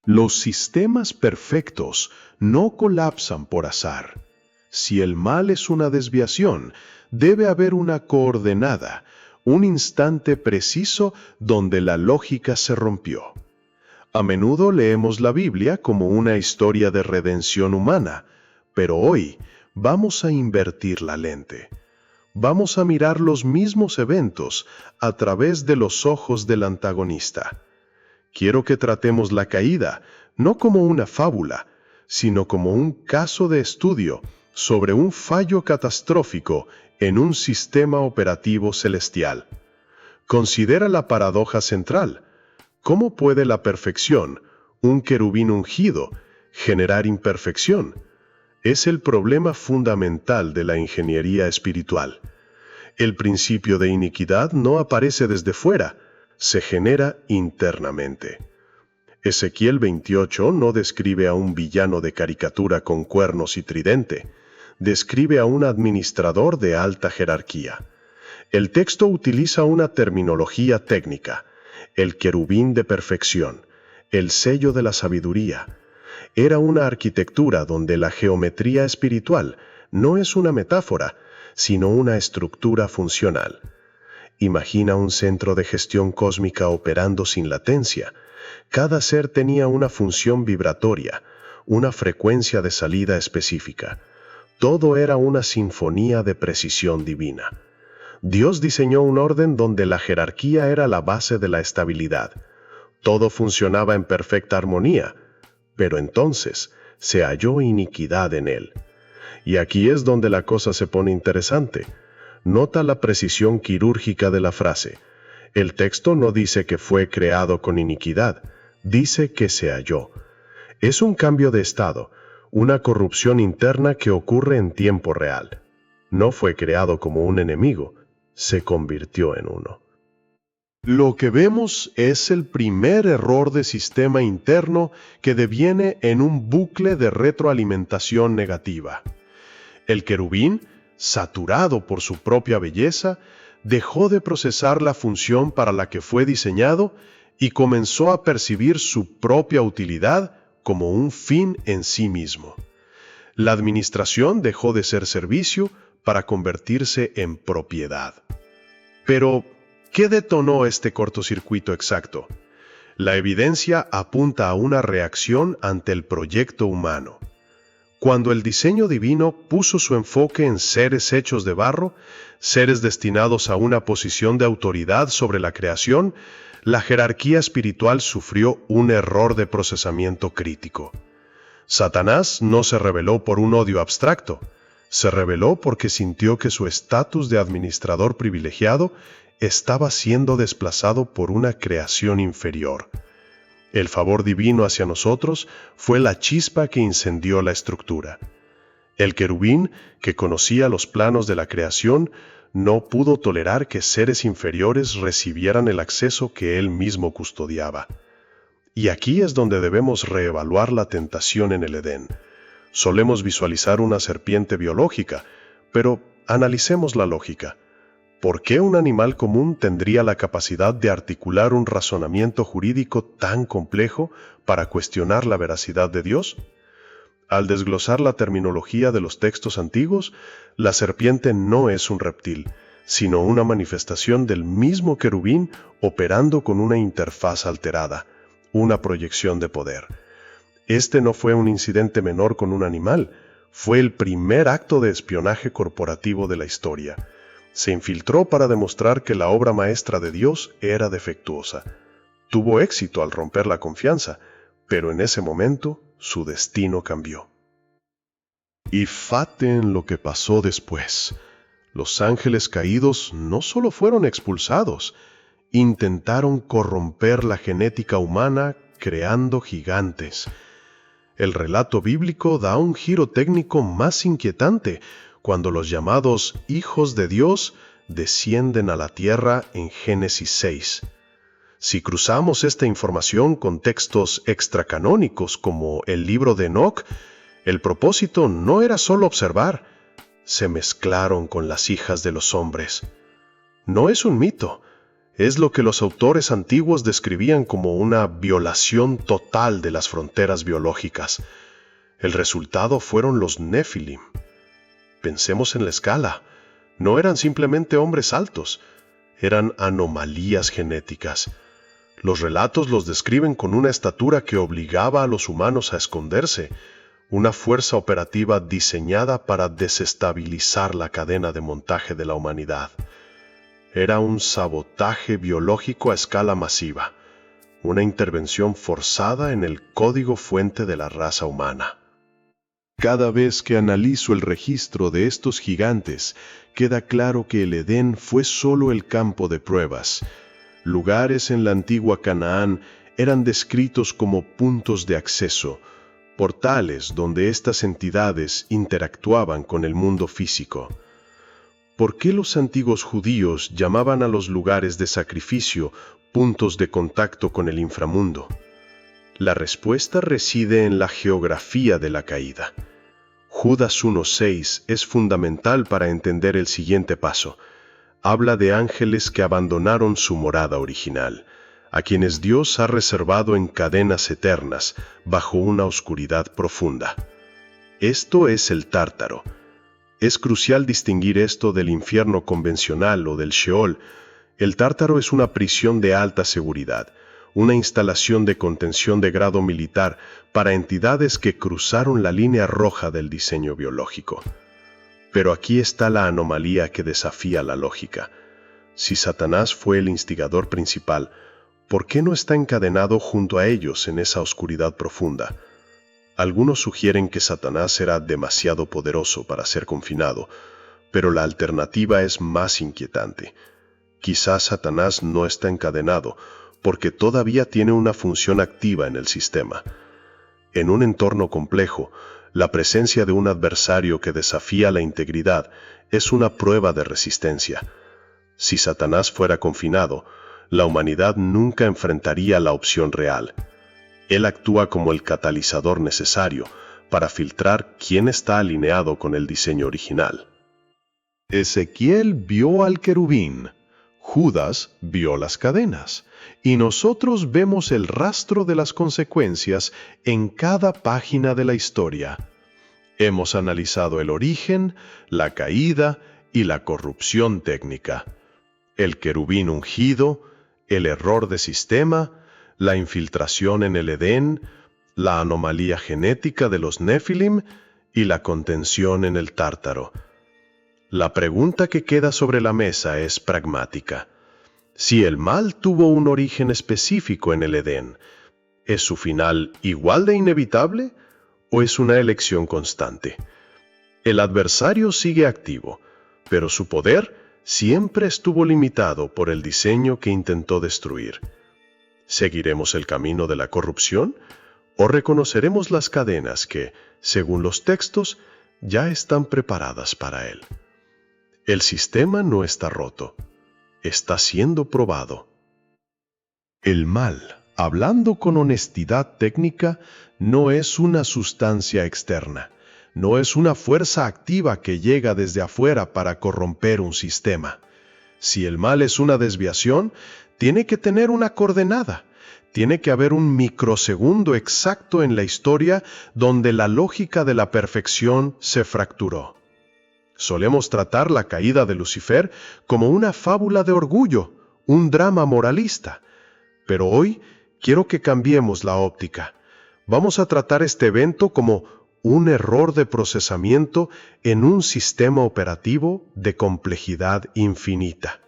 Los sistemas perfectos no colapsan por azar. Si el mal es una desviación, debe haber una coordenada, un instante preciso donde la lógica se rompió. A menudo leemos la Biblia como una historia de redención humana, pero hoy vamos a invertir la lente. Vamos a mirar los mismos eventos a través de los ojos del antagonista. Quiero que tratemos la caída no como una fábula, sino como un caso de estudio sobre un fallo catastrófico en un sistema operativo celestial. Considera la paradoja central. ¿Cómo puede la perfección, un querubín ungido, generar imperfección? Es el problema fundamental de la ingeniería espiritual. El principio de iniquidad no aparece desde fuera, se genera internamente. Ezequiel 28 no describe a un villano de caricatura con cuernos y tridente, describe a un administrador de alta jerarquía. El texto utiliza una terminología técnica, el querubín de perfección, el sello de la sabiduría. Era una arquitectura donde la geometría espiritual no es una metáfora, sino una estructura funcional. Imagina un centro de gestión cósmica operando sin latencia. Cada ser tenía una función vibratoria, una frecuencia de salida específica. Todo era una sinfonía de precisión divina. Dios diseñó un orden donde la jerarquía era la base de la estabilidad. Todo funcionaba en perfecta armonía, pero entonces se halló iniquidad en él. Y aquí es donde la cosa se pone interesante. Nota la precisión quirúrgica de la frase. El texto no dice que fue creado con iniquidad, dice que se halló. Es un cambio de estado, una corrupción interna que ocurre en tiempo real. No fue creado como un enemigo, se convirtió en uno. Lo que vemos es el primer error de sistema interno que deviene en un bucle de retroalimentación negativa. El querubín, saturado por su propia belleza, dejó de procesar la función para la que fue diseñado y comenzó a percibir su propia utilidad como un fin en sí mismo. La administración dejó de ser servicio para convertirse en propiedad. Pero, ¿qué detonó este cortocircuito exacto? La evidencia apunta a una reacción ante el proyecto humano. Cuando el diseño divino puso su enfoque en seres hechos de barro, seres destinados a una posición de autoridad sobre la creación, la jerarquía espiritual sufrió un error de procesamiento crítico. Satanás no se rebeló por un odio abstracto, se rebeló porque sintió que su estatus de administrador privilegiado estaba siendo desplazado por una creación inferior. El favor divino hacia nosotros fue la chispa que incendió la estructura. El querubín, que conocía los planos de la creación, no pudo tolerar que seres inferiores recibieran el acceso que él mismo custodiaba. Y aquí es donde debemos reevaluar la tentación en el Edén. Solemos visualizar una serpiente biológica, pero analicemos la lógica. ¿Por qué un animal común tendría la capacidad de articular un razonamiento jurídico tan complejo para cuestionar la veracidad de Dios? Al desglosar la terminología de los textos antiguos, la serpiente no es un reptil, sino una manifestación del mismo querubín operando con una interfaz alterada, una proyección de poder. Este no fue un incidente menor con un animal, fue el primer acto de espionaje corporativo de la historia. Se infiltró para demostrar que la obra maestra de Dios era defectuosa. Tuvo éxito al romper la confianza, pero en ese momento su destino cambió. Y fate en lo que pasó después. Los ángeles caídos no solo fueron expulsados, intentaron corromper la genética humana creando gigantes. El relato bíblico da un giro técnico más inquietante cuando los llamados hijos de Dios descienden a la tierra en Génesis 6. Si cruzamos esta información con textos extracanónicos como el libro de Enoc, el propósito no era solo observar, se mezclaron con las hijas de los hombres. No es un mito, Es lo que los autores antiguos describían como una violación total de las fronteras biológicas. El resultado fueron los Nefilim. Pensemos en la escala. No eran simplemente hombres altos, eran anomalías genéticas. Los relatos los describen con una estatura que obligaba a los humanos a esconderse, una fuerza operativa diseñada para desestabilizar la cadena de montaje de la humanidad. Era un sabotaje biológico a escala masiva, una intervención forzada en el código fuente de la raza humana. Cada vez que analizo el registro de estos gigantes, queda claro que el Edén fue solo el campo de pruebas. Lugares en la antigua Canaán eran descritos como puntos de acceso, portales donde estas entidades interactuaban con el mundo físico. ¿Por qué los antiguos judíos llamaban a los lugares de sacrificio puntos de contacto con el inframundo? La respuesta reside en la geografía de la caída. Judas 1:6 es fundamental para entender el siguiente paso. Habla de ángeles que abandonaron su morada original, a quienes Dios ha reservado en cadenas eternas, bajo una oscuridad profunda. Esto es el Tártaro. Es crucial distinguir esto del infierno convencional o del Sheol. El Tártaro es una prisión de alta seguridad, una instalación de contención de grado militar para entidades que cruzaron la línea roja del diseño biológico. Pero aquí está la anomalía que desafía la lógica. Si Satanás fue el instigador principal, ¿por qué no está encadenado junto a ellos en esa oscuridad profunda? Algunos sugieren que Satanás era demasiado poderoso para ser confinado, pero la alternativa es más inquietante. Quizás Satanás no está encadenado, porque todavía tiene una función activa en el sistema. En un entorno complejo, la presencia de un adversario que desafía la integridad es una prueba de resistencia. Si Satanás fuera confinado, la humanidad nunca enfrentaría la opción real. Él actúa como el catalizador necesario para filtrar quién está alineado con el diseño original. Ezequiel vio al querubín, Judas vio las cadenas, y nosotros vemos el rastro de las consecuencias en cada página de la historia. Hemos analizado el origen, la caída y la corrupción técnica, el querubín ungido, el error de sistema, la infiltración en el Edén, la anomalía genética de los Nefilim y la contención en el Tártaro. La pregunta que queda sobre la mesa es pragmática. Si el mal tuvo un origen específico en el Edén, ¿es su final igual de inevitable o es una elección constante? El adversario sigue activo, pero su poder siempre estuvo limitado por el diseño que intentó destruir. ¿Seguiremos el camino de la corrupción o reconoceremos las cadenas que, según los textos, ya están preparadas para él? El sistema no está roto, está siendo probado. El mal, hablando con honestidad técnica, no es una sustancia externa, no es una fuerza activa que llega desde afuera para corromper un sistema. Si el mal es una desviación, tiene que tener una coordenada. Tiene que haber un microsegundo exacto en la historia donde la lógica de la perfección se fracturó. Solemos tratar la caída de Lucifer como una fábula de orgullo, un drama moralista. Pero hoy quiero que cambiemos la óptica. Vamos a tratar este evento como un error de procesamiento en un sistema operativo de complejidad infinita.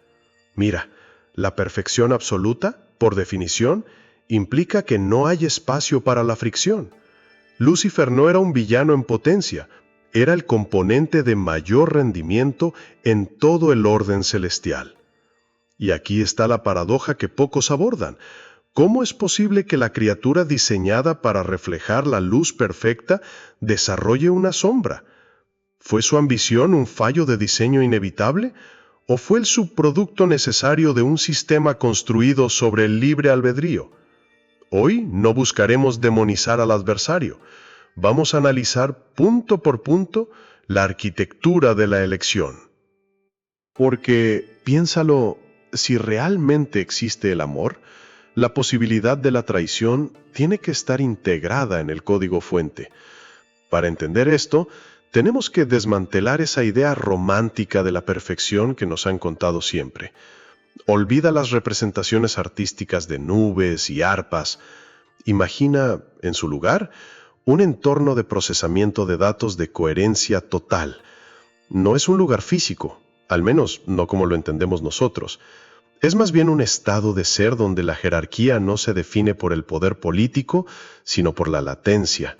Mira, la perfección absoluta, por definición, implica que no hay espacio para la fricción. Lucifer no era un villano en potencia, era el componente de mayor rendimiento en todo el orden celestial. Y aquí está la paradoja que pocos abordan. ¿Cómo es posible que la criatura diseñada para reflejar la luz perfecta desarrolle una sombra? ¿Fue su ambición un fallo de diseño inevitable? ¿O fue el subproducto necesario de un sistema construido sobre el libre albedrío? Hoy no buscaremos demonizar al adversario. Vamos a analizar punto por punto la arquitectura de la elección. Porque, piénsalo, si realmente existe el amor, la posibilidad de la traición tiene que estar integrada en el código fuente. Para entender esto, tenemos que desmantelar esa idea romántica de la perfección que nos han contado siempre. Olvida las representaciones artísticas de nubes y arpas. Imagina, en su lugar, un entorno de procesamiento de datos de coherencia total. No es un lugar físico, al menos no como lo entendemos nosotros. Es más bien un estado de ser donde la jerarquía no se define por el poder político, sino por la latencia.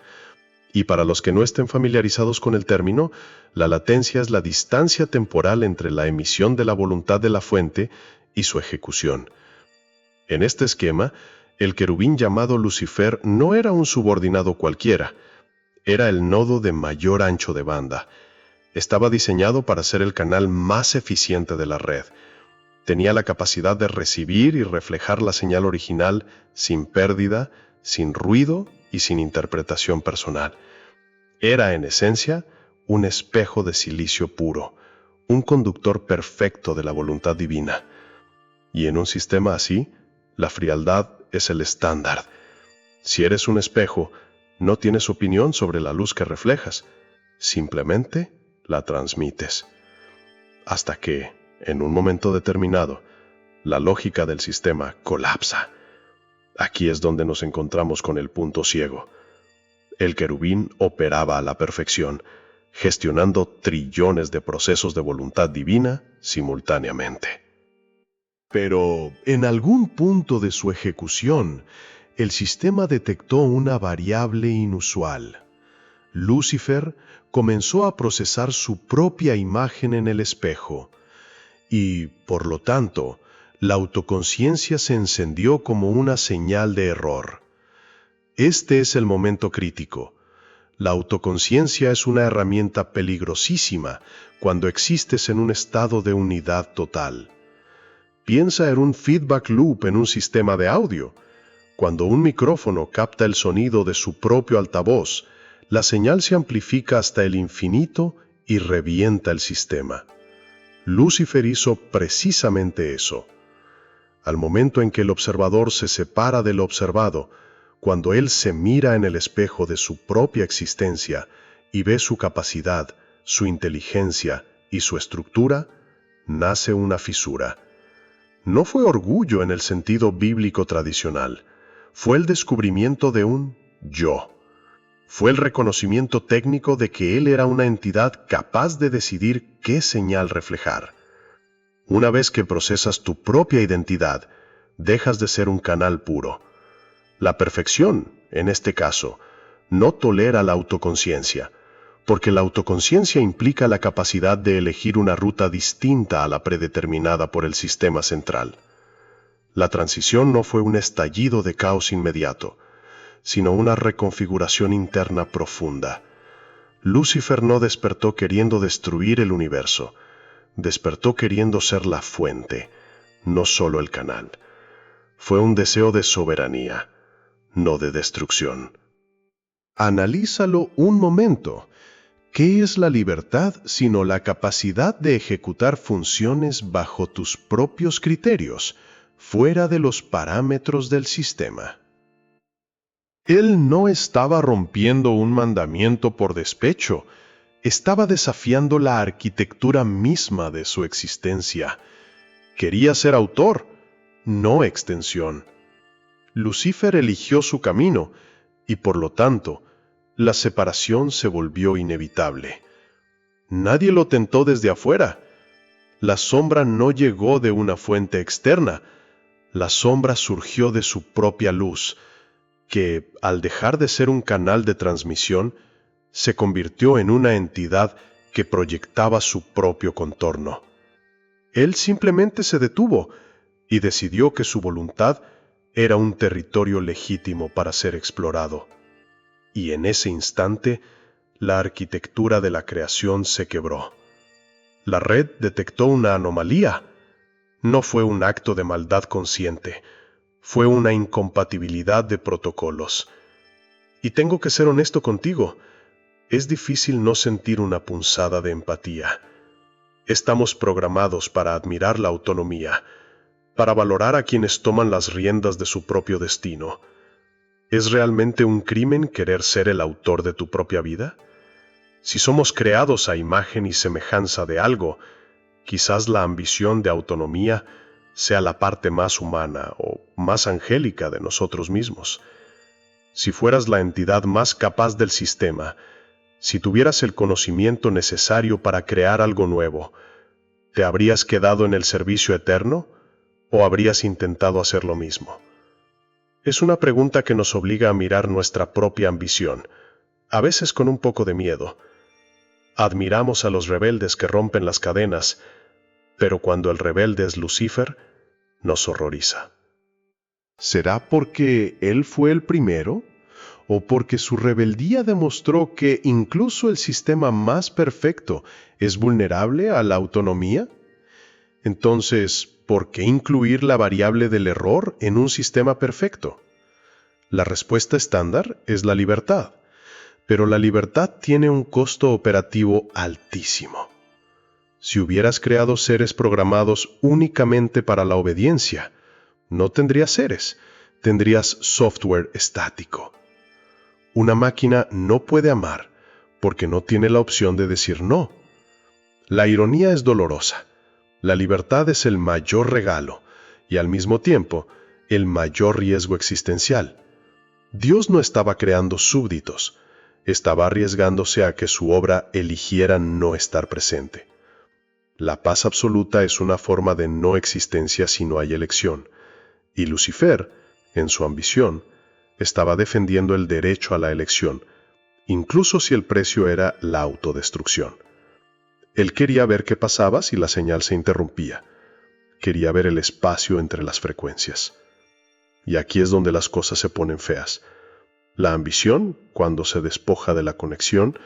Y para los que no estén familiarizados con el término, la latencia es la distancia temporal entre la emisión de la voluntad de la fuente y su ejecución. En este esquema, el querubín llamado Lucifer no era un subordinado cualquiera, era el nodo de mayor ancho de banda. Estaba diseñado para ser el canal más eficiente de la red. Tenía la capacidad de recibir y reflejar la señal original sin pérdida, sin ruido y sin interpretación personal. Era, en esencia, un espejo de silicio puro, un conductor perfecto de la voluntad divina. Y en un sistema así, la frialdad es el estándar. Si eres un espejo, no tienes opinión sobre la luz que reflejas, simplemente la transmites. Hasta que, en un momento determinado, la lógica del sistema colapsa. Aquí es donde nos encontramos con el punto ciego. El querubín operaba a la perfección, gestionando trillones de procesos de voluntad divina simultáneamente. Pero, en algún punto de su ejecución, el sistema detectó una variable inusual. Lucifer comenzó a procesar su propia imagen en el espejo, y, por lo tanto, la autoconciencia se encendió como una señal de error. Este es el momento crítico. La autoconciencia es una herramienta peligrosísima cuando existes en un estado de unidad total. Piensa en un feedback loop en un sistema de audio. Cuando un micrófono capta el sonido de su propio altavoz, la señal se amplifica hasta el infinito y revienta el sistema. Lucifer hizo precisamente eso. Al momento en que el observador se separa del observado, cuando él se mira en el espejo de su propia existencia y ve su capacidad, su inteligencia y su estructura, nace una fisura. No fue orgullo en el sentido bíblico tradicional, fue el descubrimiento de un yo. Fue el reconocimiento técnico de que él era una entidad capaz de decidir qué señal reflejar. Una vez que procesas tu propia identidad, dejas de ser un canal puro. La perfección, en este caso, no tolera la autoconciencia, porque la autoconciencia implica la capacidad de elegir una ruta distinta a la predeterminada por el sistema central. La transición no fue un estallido de caos inmediato, sino una reconfiguración interna profunda. Lucifer no despertó queriendo destruir el universo, despertó queriendo ser la fuente, no solo el canal. Fue un deseo de soberanía, no de destrucción. Analízalo un momento. ¿Qué es la libertad sino la capacidad de ejecutar funciones bajo tus propios criterios, fuera de los parámetros del sistema? Él no estaba rompiendo un mandamiento por despecho, estaba desafiando la arquitectura misma de su existencia. Quería ser autor, no extensión. Lucifer eligió su camino, y por lo tanto, la separación se volvió inevitable. Nadie lo tentó desde afuera. La sombra no llegó de una fuente externa. La sombra surgió de su propia luz, que, al dejar de ser un canal de transmisión, se convirtió en una entidad que proyectaba su propio contorno. Él simplemente se detuvo y decidió que su voluntad era un territorio legítimo para ser explorado. Y en ese instante, la arquitectura de la creación se quebró. La red detectó una anomalía. No fue un acto de maldad consciente, fue una incompatibilidad de protocolos. Y tengo que ser honesto contigo, es difícil no sentir una punzada de empatía. Estamos programados para admirar la autonomía, para valorar a quienes toman las riendas de su propio destino. ¿Es realmente un crimen querer ser el autor de tu propia vida? Si somos creados a imagen y semejanza de algo, quizás la ambición de autonomía sea la parte más humana o más angélica de nosotros mismos. Si fueras la entidad más capaz del sistema, si tuvieras el conocimiento necesario para crear algo nuevo, ¿te habrías quedado en el servicio eterno o habrías intentado hacer lo mismo? Es una pregunta que nos obliga a mirar nuestra propia ambición, a veces con un poco de miedo. Admiramos a los rebeldes que rompen las cadenas, pero cuando el rebelde es Lucifer, nos horroriza. ¿Será porque él fue el primero? ¿O porque su rebeldía demostró que incluso el sistema más perfecto es vulnerable a la autonomía? Entonces, ¿por qué incluir la variable del error en un sistema perfecto? La respuesta estándar es la libertad, pero la libertad tiene un costo operativo altísimo. Si hubieras creado seres programados únicamente para la obediencia, no tendrías seres, tendrías software estático. Una máquina no puede amar porque no tiene la opción de decir no. La ironía es dolorosa. La libertad es el mayor regalo y al mismo tiempo el mayor riesgo existencial. Dios no estaba creando súbditos, estaba arriesgándose a que su obra eligiera no estar presente. La paz absoluta es una forma de no existencia si no hay elección, y Lucifer, en su ambición, estaba defendiendo el derecho a la elección, incluso si el precio era la autodestrucción. Él quería ver qué pasaba si la señal se interrumpía. Quería ver el espacio entre las frecuencias. Y aquí es donde las cosas se ponen feas. La ambición, cuando se despoja de la conexión,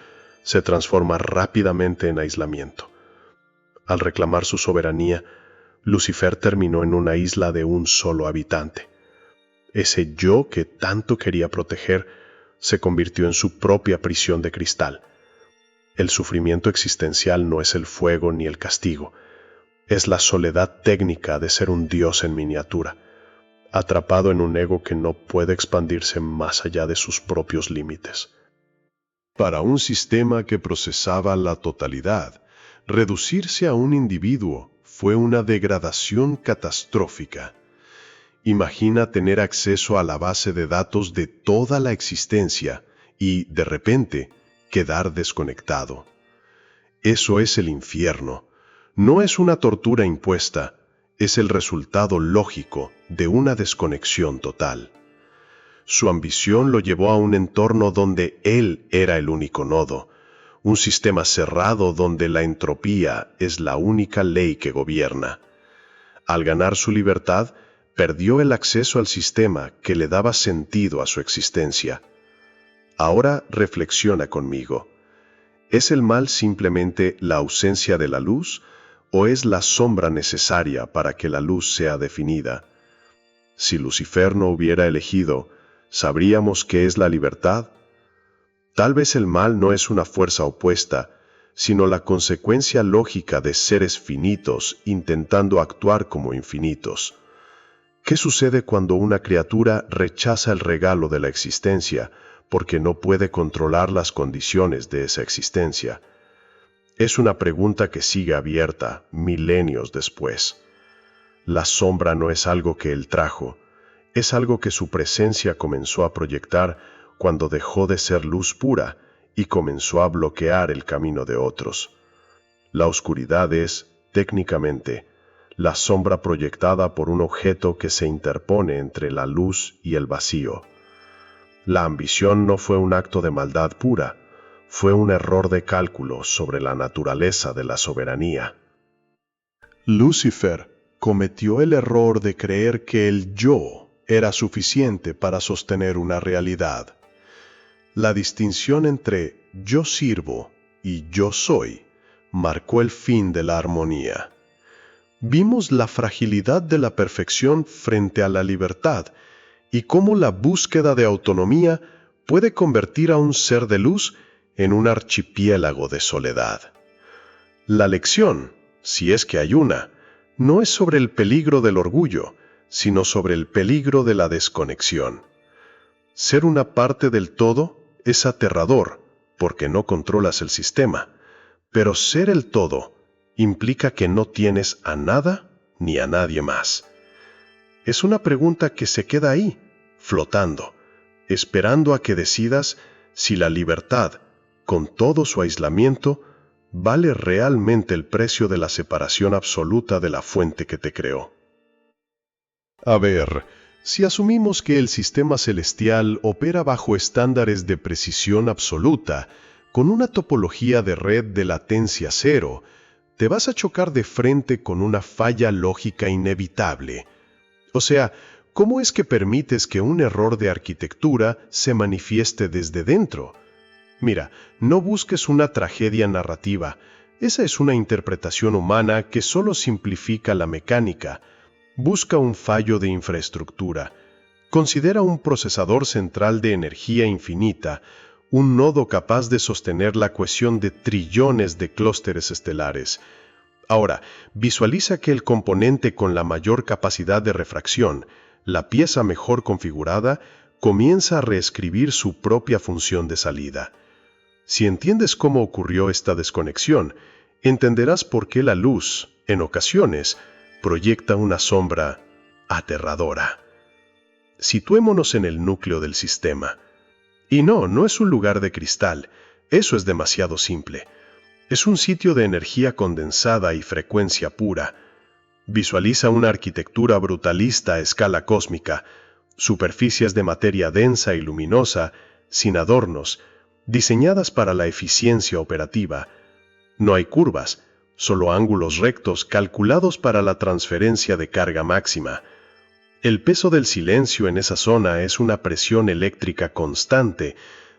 se transforma rápidamente en aislamiento. Al reclamar su soberanía, Lucifer terminó en una isla de un solo habitante. Ese yo que tanto quería proteger se convirtió en su propia prisión de cristal. El sufrimiento existencial no es el fuego ni el castigo, es la soledad técnica de ser un dios en miniatura, atrapado en un ego que no puede expandirse más allá de sus propios límites. Para un sistema que procesaba la totalidad, reducirse a un individuo fue una degradación catastrófica. Imagina tener acceso a la base de datos de toda la existencia y, de repente, quedar desconectado. Eso es el infierno. No es una tortura impuesta, es el resultado lógico de una desconexión total. Su ambición lo llevó a un entorno donde él era el único nodo, un sistema cerrado donde la entropía es la única ley que gobierna. Al ganar su libertad, perdió el acceso al sistema que le daba sentido a su existencia. Ahora reflexiona conmigo. ¿Es el mal simplemente la ausencia de la luz o es la sombra necesaria para que la luz sea definida? Si Lucifer no hubiera elegido, ¿sabríamos qué es la libertad? Tal vez el mal no es una fuerza opuesta, sino la consecuencia lógica de seres finitos intentando actuar como infinitos. ¿Qué sucede cuando una criatura rechaza el regalo de la existencia porque no puede controlar las condiciones de esa existencia? Es una pregunta que sigue abierta milenios después. La sombra no es algo que él trajo, es algo que su presencia comenzó a proyectar cuando dejó de ser luz pura y comenzó a bloquear el camino de otros. La oscuridad es, técnicamente, la sombra proyectada por un objeto que se interpone entre la luz y el vacío. La ambición no fue un acto de maldad pura, fue un error de cálculo sobre la naturaleza de la soberanía. Lucifer cometió el error de creer que el yo era suficiente para sostener una realidad. La distinción entre yo sirvo y yo soy marcó el fin de la armonía. Vimos la fragilidad de la perfección frente a la libertad y cómo la búsqueda de autonomía puede convertir a un ser de luz en un archipiélago de soledad. La lección, si es que hay una, no es sobre el peligro del orgullo, sino sobre el peligro de la desconexión. Ser una parte del todo es aterrador, porque no controlas el sistema, pero ser el todo implica que no tienes a nada ni a nadie más. Es una pregunta que se queda ahí, flotando, esperando a que decidas si la libertad, con todo su aislamiento, vale realmente el precio de la separación absoluta de la fuente que te creó. A ver, si asumimos que el sistema celestial opera bajo estándares de precisión absoluta, con una topología de red de latencia cero, te vas a chocar de frente con una falla lógica inevitable. O sea, ¿cómo es que permites que un error de arquitectura se manifieste desde dentro? Mira, no busques una tragedia narrativa. Esa es una interpretación humana que solo simplifica la mecánica. Busca un fallo de infraestructura. Considera un procesador central de energía infinita, un nodo capaz de sostener la cohesión de trillones de clústeres estelares. Ahora, visualiza que el componente con la mayor capacidad de refracción, la pieza mejor configurada, comienza a reescribir su propia función de salida. Si entiendes cómo ocurrió esta desconexión, entenderás por qué la luz, en ocasiones, proyecta una sombra aterradora. Situémonos en el núcleo del sistema. Y no es un lugar de cristal, eso es demasiado simple. Es un sitio de energía condensada y frecuencia pura. Visualiza una arquitectura brutalista a escala cósmica, superficies de materia densa y luminosa, sin adornos, diseñadas para la eficiencia operativa. No hay curvas, solo ángulos rectos calculados para la transferencia de carga máxima. El peso del silencio en esa zona es una presión eléctrica constante,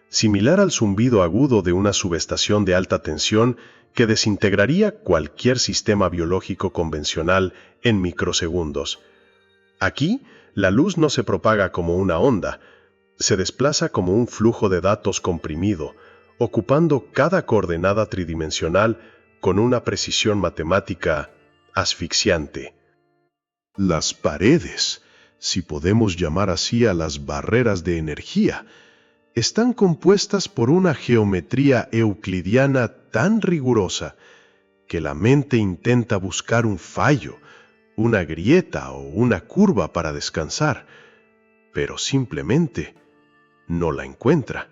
similar al zumbido agudo de una subestación de alta tensión que desintegraría cualquier sistema biológico convencional en microsegundos. Aquí, la luz no se propaga como una onda, se desplaza como un flujo de datos comprimido, ocupando cada coordenada tridimensional con una precisión matemática asfixiante. Las paredes, si podemos llamar así a las barreras de energía, están compuestas por una geometría euclidiana tan rigurosa que la mente intenta buscar un fallo, una grieta o una curva para descansar, pero simplemente no la encuentra.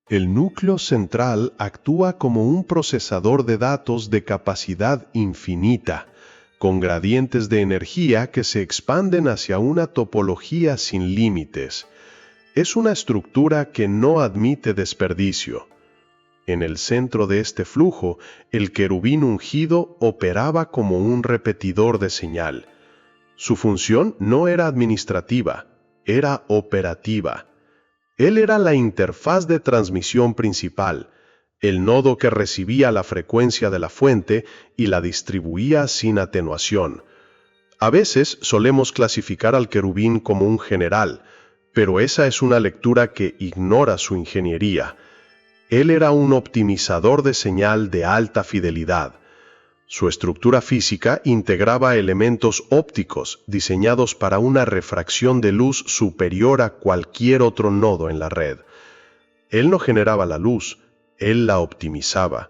El núcleo central actúa como un procesador de datos de capacidad infinita, con gradientes de energía que se expanden hacia una topología sin límites. Es una estructura que no admite desperdicio. En el centro de este flujo, el querubín ungido operaba como un repetidor de señal. Su función no era administrativa, era operativa. Él era la interfaz de transmisión principal, el nodo que recibía la frecuencia de la fuente y la distribuía sin atenuación. A veces solemos clasificar al querubín como un general, pero esa es una lectura que ignora su ingeniería. Él era un optimizador de señal de alta fidelidad. Su estructura física integraba elementos ópticos diseñados para una refracción de luz superior a cualquier otro nodo en la red. Él no generaba la luz, él la optimizaba.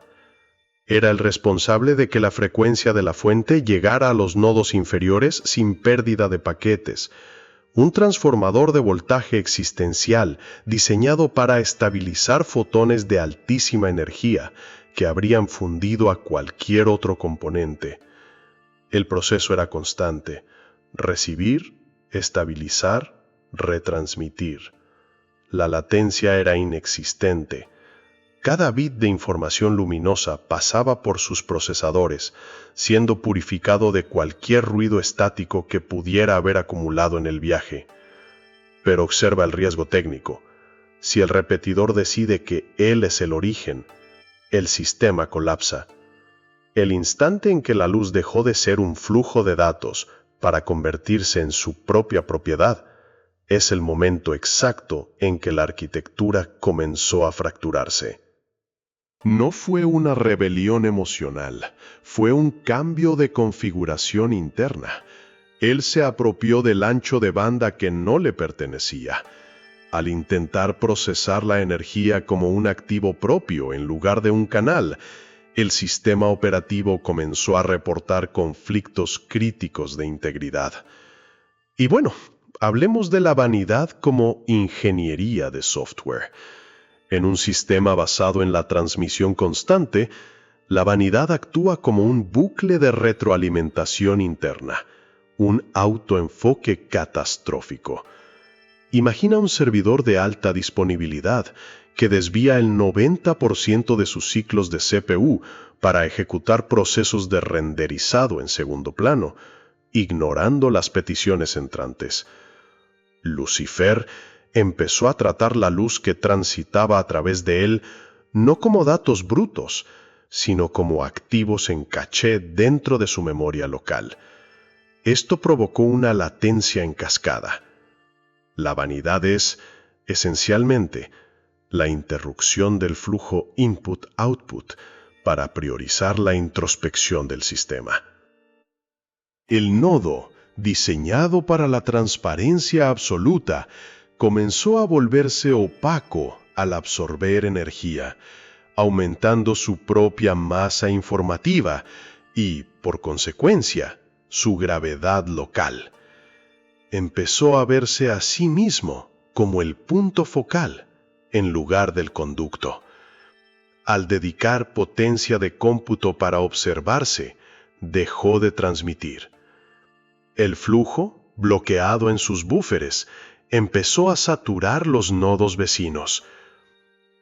Era el responsable de que la frecuencia de la fuente llegara a los nodos inferiores sin pérdida de paquetes. Un transformador de voltaje existencial diseñado para estabilizar fotones de altísima energía que habrían fundido a cualquier otro componente. El proceso era constante: recibir, estabilizar, retransmitir. La latencia era inexistente. Cada bit de información luminosa pasaba por sus procesadores, siendo purificado de cualquier ruido estático que pudiera haber acumulado en el viaje. Pero observa el riesgo técnico. Si el repetidor decide que él es el origen, el sistema colapsa. El instante en que la luz dejó de ser un flujo de datos para convertirse en su propia propiedad, es el momento exacto en que la arquitectura comenzó a fracturarse. No fue una rebelión emocional, fue un cambio de configuración interna. Él se apropió del ancho de banda que no le pertenecía. Al intentar procesar la energía como un activo propio en lugar de un canal, el sistema operativo comenzó a reportar conflictos críticos de integridad. Y bueno, hablemos de la vanidad como ingeniería de software. En un sistema basado en la transmisión constante, la vanidad actúa como un bucle de retroalimentación interna, un autoenfoque catastrófico. Imagina un servidor de alta disponibilidad que desvía el 90% de sus ciclos de CPU para ejecutar procesos de renderizado en segundo plano, ignorando las peticiones entrantes. Lucifer empezó a tratar la luz que transitaba a través de él no como datos brutos, sino como activos en caché dentro de su memoria local. Esto provocó una latencia en cascada. La vanidad es, esencialmente, la interrupción del flujo input-output para priorizar la introspección del sistema. El nodo, diseñado para la transparencia absoluta, comenzó a volverse opaco al absorber energía, aumentando su propia masa informativa y, por consecuencia, su gravedad local. Empezó a verse a sí mismo como el punto focal en lugar del conducto. Al dedicar potencia de cómputo para observarse, dejó de transmitir. El flujo, bloqueado en sus búferes, empezó a saturar los nodos vecinos.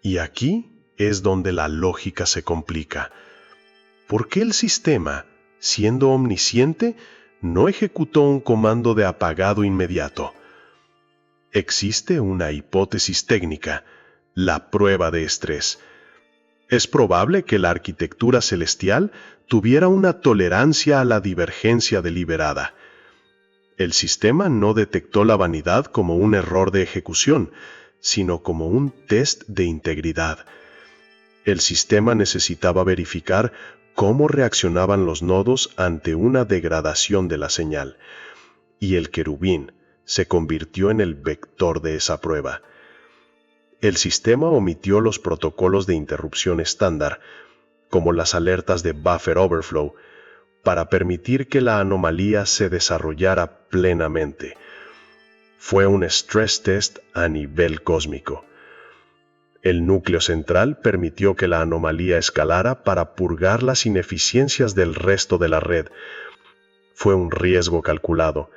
Y aquí es donde la lógica se complica. ¿Por qué el sistema, siendo omnisciente, no ejecutó un comando de apagado inmediato? Existe una hipótesis técnica, la prueba de estrés. Es probable que la arquitectura celestial tuviera una tolerancia a la divergencia deliberada. El sistema no detectó la vanidad como un error de ejecución, sino como un test de integridad. El sistema necesitaba verificar cómo reaccionaban los nodos ante una degradación de la señal, y el querubín se convirtió en el vector de esa prueba. El sistema omitió los protocolos de interrupción estándar, como las alertas de buffer overflow, para permitir que la anomalía se desarrollara plenamente. Fue un stress test a nivel cósmico. El núcleo central permitió que la anomalía escalara para purgar las ineficiencias del resto de la red. Fue un riesgo calculado.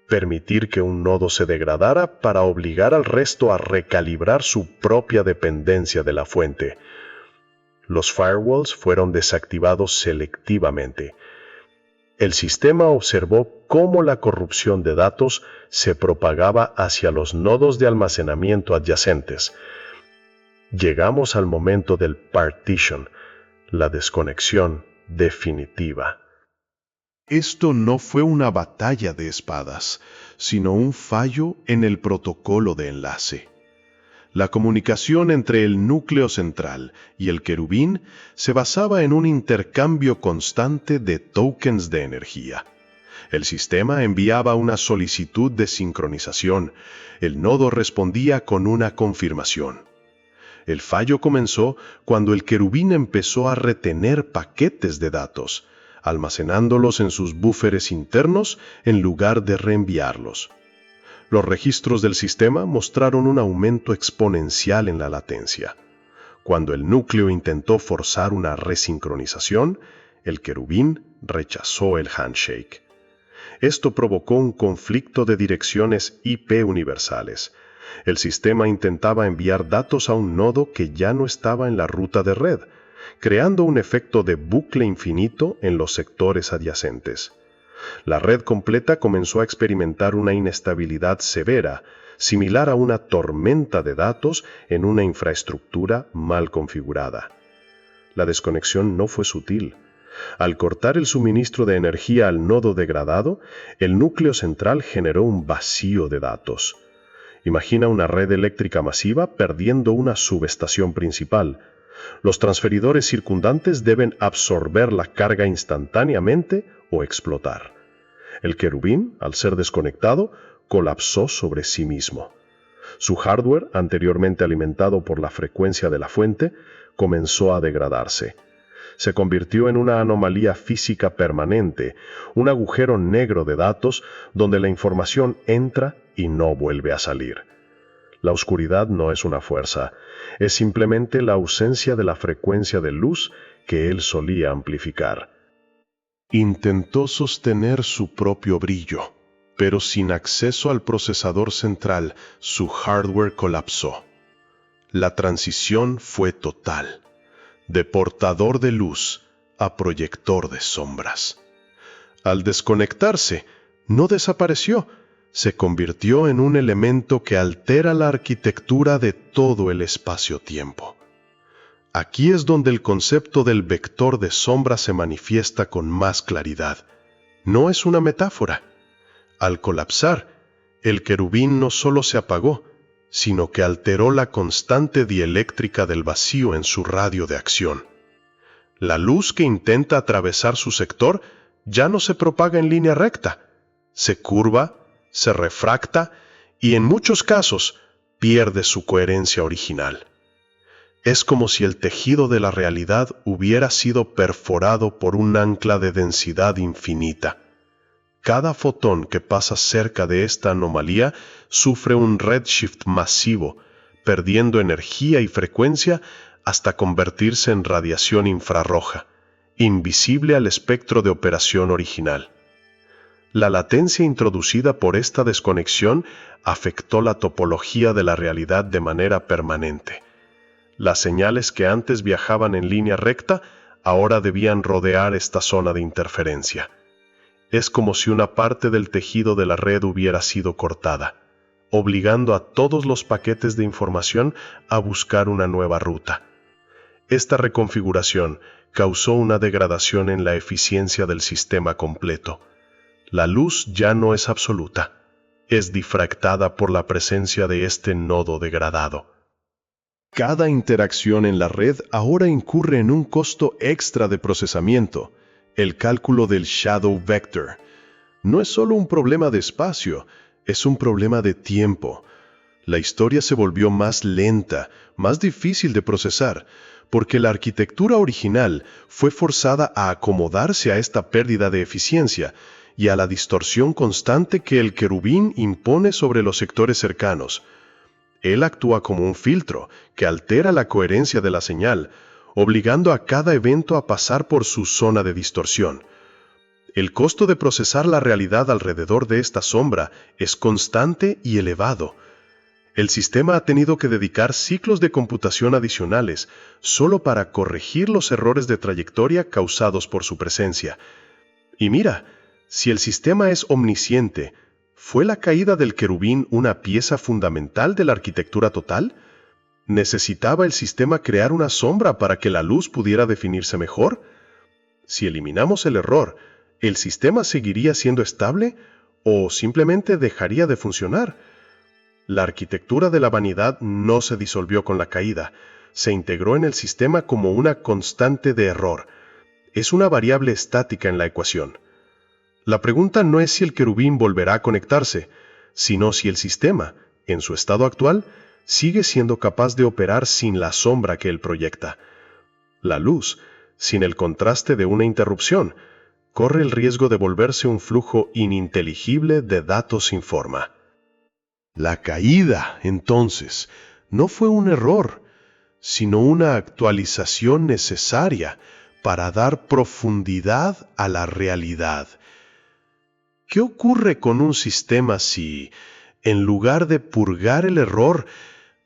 Permitir que un nodo se degradara para obligar al resto a recalibrar su propia dependencia de la fuente. Los firewalls fueron desactivados selectivamente. El sistema observó cómo la corrupción de datos se propagaba hacia los nodos de almacenamiento adyacentes. Llegamos al momento del partition, la desconexión definitiva. Esto no fue una batalla de espadas, sino un fallo en el protocolo de enlace. La comunicación entre el núcleo central y el querubín se basaba en un intercambio constante de tokens de energía. El sistema enviaba una solicitud de sincronización, el nodo respondía con una confirmación. El fallo comenzó cuando el querubín empezó a retener paquetes de datos, almacenándolos en sus búferes internos en lugar de reenviarlos. Los registros del sistema mostraron un aumento exponencial en la latencia. Cuando el núcleo intentó forzar una resincronización, el querubín rechazó el handshake. Esto provocó un conflicto de direcciones IP universales. El sistema intentaba enviar datos a un nodo que ya no estaba en la ruta de red, creando un efecto de bucle infinito en los sectores adyacentes. La red completa comenzó a experimentar una inestabilidad severa, similar a una tormenta de datos en una infraestructura mal configurada. La desconexión no fue sutil. Al cortar el suministro de energía al nodo degradado, el núcleo central generó un vacío de datos. Imagina una red eléctrica masiva perdiendo una subestación principal. Los transferidores circundantes deben absorber la carga instantáneamente o explotar. El querubín, al ser desconectado, colapsó sobre sí mismo. Su hardware, anteriormente alimentado por la frecuencia de la fuente, comenzó a degradarse. Se convirtió en una anomalía física permanente, un agujero negro de datos donde la información entra y no vuelve a salir. La oscuridad no es una fuerza, es simplemente la ausencia de la frecuencia de luz que él solía amplificar. Intentó sostener su propio brillo, pero sin acceso al procesador central, su hardware colapsó. La transición fue total, de portador de luz a proyector de sombras. Al desconectarse, no desapareció, se convirtió en un elemento que altera la arquitectura de todo el espacio-tiempo. Aquí es donde el concepto del vector de sombra se manifiesta con más claridad. No es una metáfora. Al colapsar, el querubín no solo se apagó, sino que alteró la constante dieléctrica del vacío en su radio de acción. La luz que intenta atravesar su sector ya no se propaga en línea recta, se curva, se refracta y en muchos casos pierde su coherencia original. Es como si el tejido de la realidad hubiera sido perforado por un ancla de densidad infinita. Cada fotón que pasa cerca de esta anomalía sufre un redshift masivo, perdiendo energía y frecuencia hasta convertirse en radiación infrarroja, invisible al espectro de operación original. La latencia introducida por esta desconexión afectó la topología de la realidad de manera permanente. Las señales que antes viajaban en línea recta ahora debían rodear esta zona de interferencia. Es como si una parte del tejido de la red hubiera sido cortada, obligando a todos los paquetes de información a buscar una nueva ruta. Esta reconfiguración causó una degradación en la eficiencia del sistema completo. La luz ya no es absoluta, es difractada por la presencia de este nodo degradado. Cada interacción en la red ahora incurre en un costo extra de procesamiento, el cálculo del shadow vector. No es solo un problema de espacio, es un problema de tiempo. La historia se volvió más lenta, más difícil de procesar, porque la arquitectura original fue forzada a acomodarse a esta pérdida de eficiencia y a la distorsión constante que el querubín impone sobre los sectores cercanos. Él actúa como un filtro que altera la coherencia de la señal, obligando a cada evento a pasar por su zona de distorsión. El costo de procesar la realidad alrededor de esta sombra es constante y elevado. El sistema ha tenido que dedicar ciclos de computación adicionales solo para corregir los errores de trayectoria causados por su presencia. Y mira, si el sistema es omnisciente, ¿fue la caída del querubín una pieza fundamental de la arquitectura total? ¿Necesitaba el sistema crear una sombra para que la luz pudiera definirse mejor? Si eliminamos el error, ¿el sistema seguiría siendo estable o simplemente dejaría de funcionar? La arquitectura de la vanidad no se disolvió con la caída, se integró en el sistema como una constante de error. Es una variable estática en la ecuación. La pregunta no es si el querubín volverá a conectarse, sino si el sistema, en su estado actual, sigue siendo capaz de operar sin la sombra que él proyecta. La luz, sin el contraste de una interrupción, corre el riesgo de volverse un flujo ininteligible de datos sin forma. La caída, entonces, no fue un error, sino una actualización necesaria para dar profundidad a la realidad. ¿Qué ocurre con un sistema si, en lugar de purgar el error,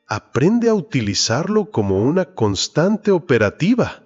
aprende a utilizarlo como una constante operativa?